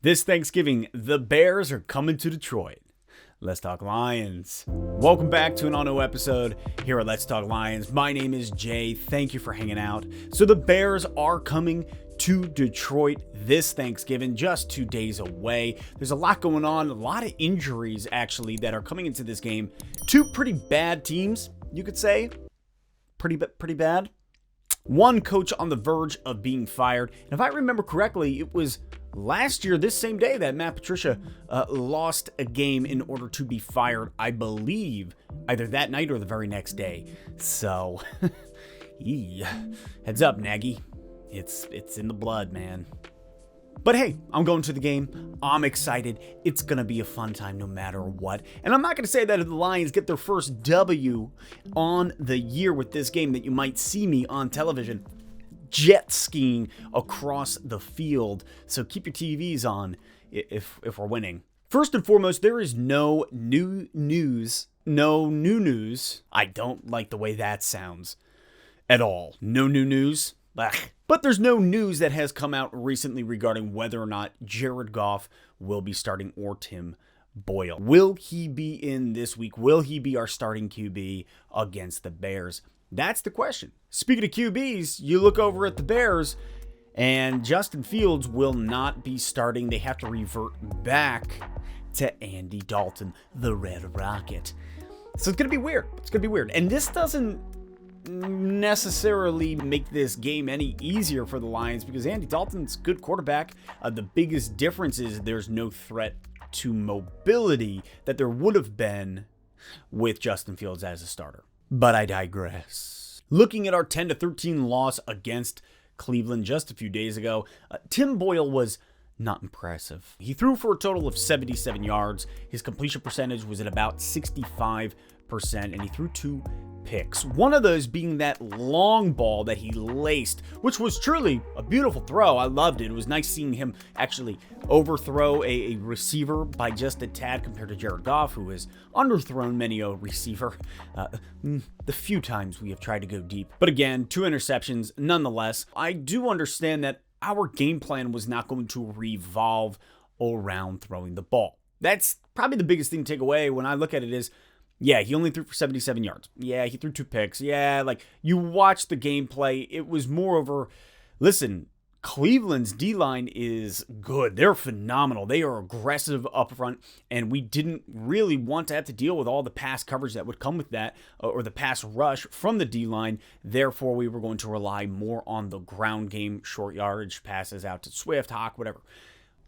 This Thanksgiving, the Bears are coming to Detroit. Let's Talk Lions. Welcome back to an all-new episode here at Let's Talk Lions. My name is Jay. Thank you for hanging out. So the Bears are coming to Detroit this Thanksgiving, just 2 days away. There's a lot going on, a lot of injuries actually that are coming into this game. Two pretty bad teams, you could say. Pretty bad. One coach on the verge of being fired. And if I remember correctly, it was last year, this same day, that Matt Patricia lost a game in order to be fired, I believe, either that night or the very next day. So, heads up, Nagy. It's in the blood, man. But hey, I'm going to the game. I'm excited. It's going to be a fun time no matter what. And I'm not going to say that if the Lions get their first W on the year with this game that you might see me on television jet skiing across the field. So keep your TVs on if we're winning. First and foremost, there is no new news. No new news. I don't like the way that sounds at all. No new news. Ugh. But there's no news that has come out recently regarding whether or not Jared Goff will be starting or Tim Boyle. Will he be in this week? Will he be our starting QB against the Bears? That's the question. Speaking of QBs, you look over at the Bears, and Justin Fields will not be starting. They have to revert back to Andy Dalton, the Red Rocket. So it's going to be weird. And this doesn't necessarily make this game any easier for the Lions because Andy Dalton's a good quarterback. The biggest difference is there's no threat to mobility that there would have been with Justin Fields as a starter. But I digress. Looking at our 10-13 loss against Cleveland just a few days ago, Tim Boyle was not impressive. He threw for a total of 77 yards. His completion percentage was at about 65%, and he threw 2 picks. One of those being that long ball that he laced, which was truly a beautiful throw. I loved it. It was nice seeing him actually overthrow a receiver by just a tad compared to Jared Goff, who has underthrown many a receiver the few times we have tried to go deep. But again, 2 interceptions nonetheless. I do understand that our game plan was not going to revolve around throwing the ball. That's probably the biggest thing to take away when I look at it is, yeah, he only threw for 77 yards. Yeah, he threw 2 picks. Yeah, like you watch the gameplay, it was more over, listen, Cleveland's D-line is good. They're phenomenal. They are aggressive up front, and we didn't really want to have to deal with all the pass coverage that would come with that or the pass rush from the D-line. Therefore, we were going to rely more on the ground game, short yardage passes out to Swift, Hawk, whatever.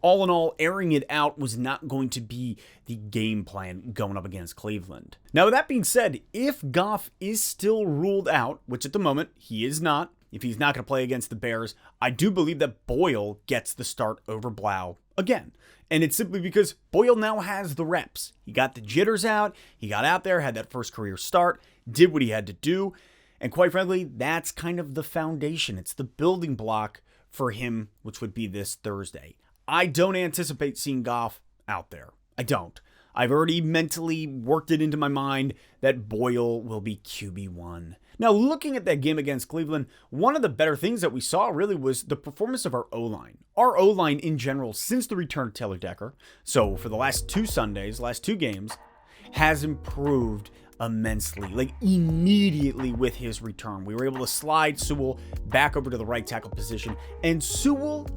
All in all, airing it out was not going to be the game plan going up against Cleveland. Now, with that being said, if Goff is still ruled out, which at the moment he is not, if he's not going to play against the Bears, I do believe that Boyle gets the start over Blau again. And it's simply because Boyle now has the reps. He got the jitters out, he got out there, had that first career start, did what he had to do, and quite frankly, that's kind of the foundation. It's the building block for him, which would be this Thursday. I don't anticipate seeing Goff out there. I don't. I've already mentally worked it into my mind that Boyle will be QB1. Now, looking at that game against Cleveland, one of the better things that we saw really was the performance of our O-line. Our O-line in general, since the return of Taylor Decker, so for the last 2 Sundays, last 2 games, has improved immensely, like immediately with his return. We were able to slide Sewell back over to the right tackle position, and Sewell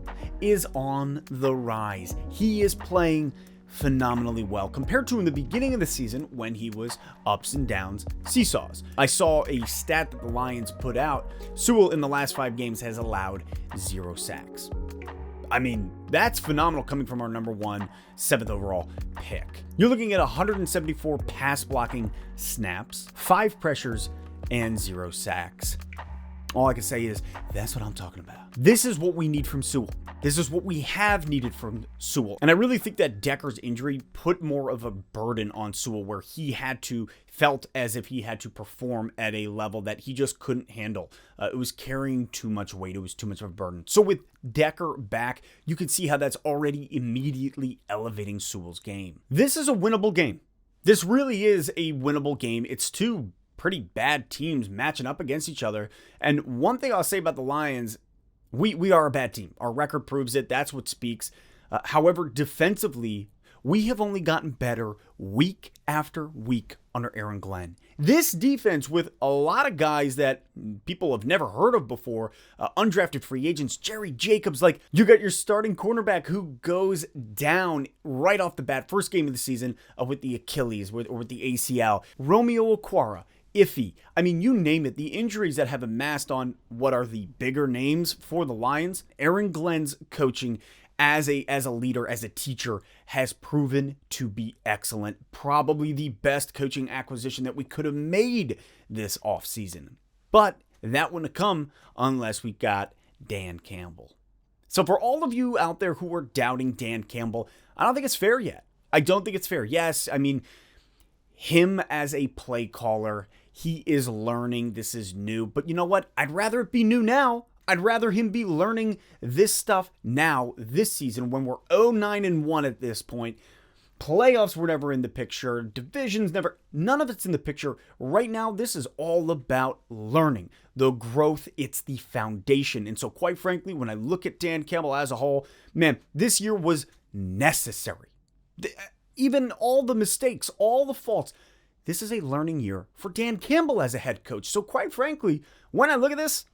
is on the rise. He is playing phenomenally well compared to in the beginning of the season when he was ups and downs, seesaws. I saw a stat that the Lions put out. Sewell in the last 5 games has allowed 0 sacks. I mean, that's phenomenal coming from our number 1, 7th overall pick. You're looking at 174 pass blocking snaps, 5 pressures, and 0 sacks. All I can say is, that's what I'm talking about. This is what we need from Sewell. This is what we have needed from Sewell. And I really think that DECKER'S injury put more of a burden on Sewell where he felt as if he had to perform at a level that he just couldn't handle. It was carrying too much weight. It was too much of a burden. So with Decker back, you can see how that's already immediately elevating Sewell's game. This is a winnable game. This really is a winnable game. It's 2 pretty bad teams matching up against each other. And one thing I'll say about the Lions, we are a bad team. Our record proves it. That's what speaks. However, defensively, we have only gotten better week after week under Aaron Glenn. This defense, with a lot of guys that people have never heard of before, undrafted free agents, Jerry Jacobs, like you got your starting cornerback who goes down right off the bat, first game of the season with the Achilles or with the ACL. Romeo Okwara, iffy. I mean, you name it. The injuries that have amassed on what are the bigger names for the Lions, Aaron Glenn's coaching as a leader, as a teacher, has proven to be excellent. Probably the best coaching acquisition that we could have made this offseason. But that wouldn't have come unless we got Dan Campbell. So for all of you out there who are doubting Dan Campbell, I don't think it's fair yet. I don't think it's fair. Yes, I mean, him as a play caller, he is learning. This is new. But you know what? I'd rather it be new now. I'd rather him be learning this stuff now, this season, when we're 0-9-1 at this point. Playoffs were never in the picture. Divisions never. None of it's in the picture. Right now, this is all about learning. The growth, it's the foundation. And so, quite frankly, when I look at Dan Campbell as a whole, man, this year was necessary. Even all the mistakes, all the faults. This is a learning year for Dan Campbell as a head coach. So, quite frankly, when I look at this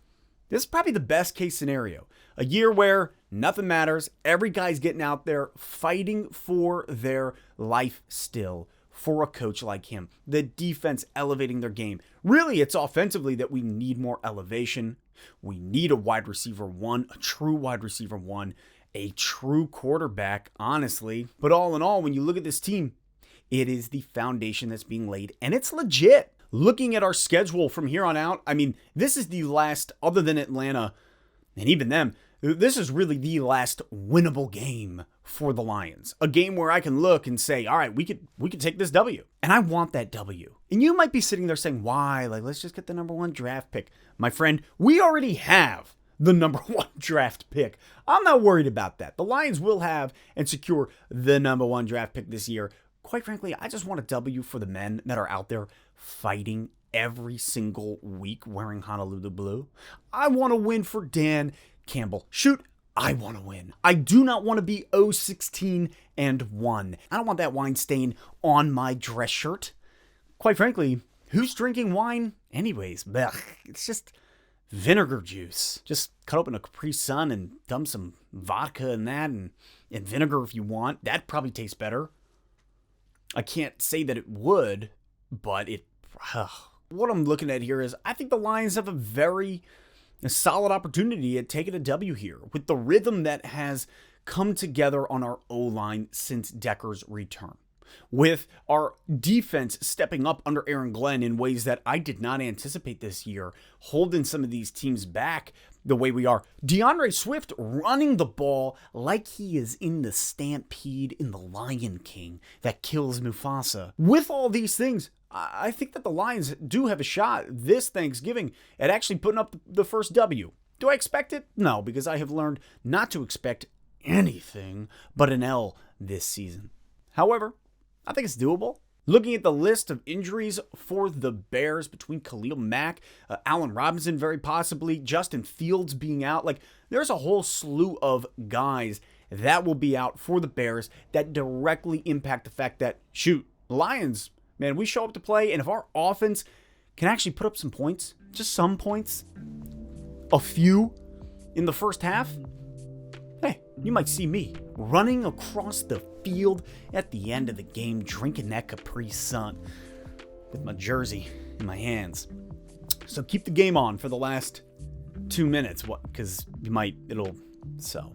is probably the best case scenario. A year where nothing matters. Every guy's getting out there fighting for their life still for a coach like him. The defense elevating their game. Really, it's offensively that we need more elevation. We need a wide receiver one, a true wide receiver one, a true quarterback, honestly. But all in all, when you look at this team, it is the foundation that's being laid, and it's legit. Looking at our schedule from here on out, I mean, this is the last, other than Atlanta, and even them, this is really the last winnable game for the Lions. A game where I can look and say, all right, we could take this W. And I want that W. And you might be sitting there saying, why? Like, let's just get the number 1 draft pick. My friend, we already have the number 1 draft pick. I'm not worried about that. The Lions will have and secure the number 1 draft pick this year. Quite frankly, I just want a W for the men that are out there fighting every single week wearing Honolulu blue. I want to win for Dan Campbell. Shoot, I want to win. I do not want to be 0-16-1. I don't want that wine stain on my dress shirt. Quite frankly, who's drinking wine anyways? Blech. It's just vinegar juice. Just cut open a Capri Sun and dump some vodka in that and vinegar if you want. That probably tastes better. I can't say that it would, but what I'm looking at here is I think the Lions have a very solid opportunity at taking a W here with the rhythm that has come together on our O-line since DECKER'S return. With our defense stepping up under Aaron Glenn in ways that I did not anticipate this year, holding some of these teams back the way we are. DeAndre Swift running the ball like he is in the stampede in The Lion King that kills Mufasa. With all these things, I think that the Lions do have a shot this Thanksgiving at actually putting up the first W. Do I expect it? No, because I have learned not to expect anything but an L this season. However, I think it's doable. Looking at the list of injuries for the Bears between Khalil Mack, Allen Robinson very possibly, Justin Fields being out, like there's a whole slew of guys that will be out for the Bears that directly impact the fact that, shoot, Lions, man, we show up to play, and if our offense can actually put up some points, just some points, a few in the first half, hey, you might see me running across the field at the end of the game, drinking that Capri Sun with my jersey in my hands. So keep the game on for the last 2 minutes, because it'll. So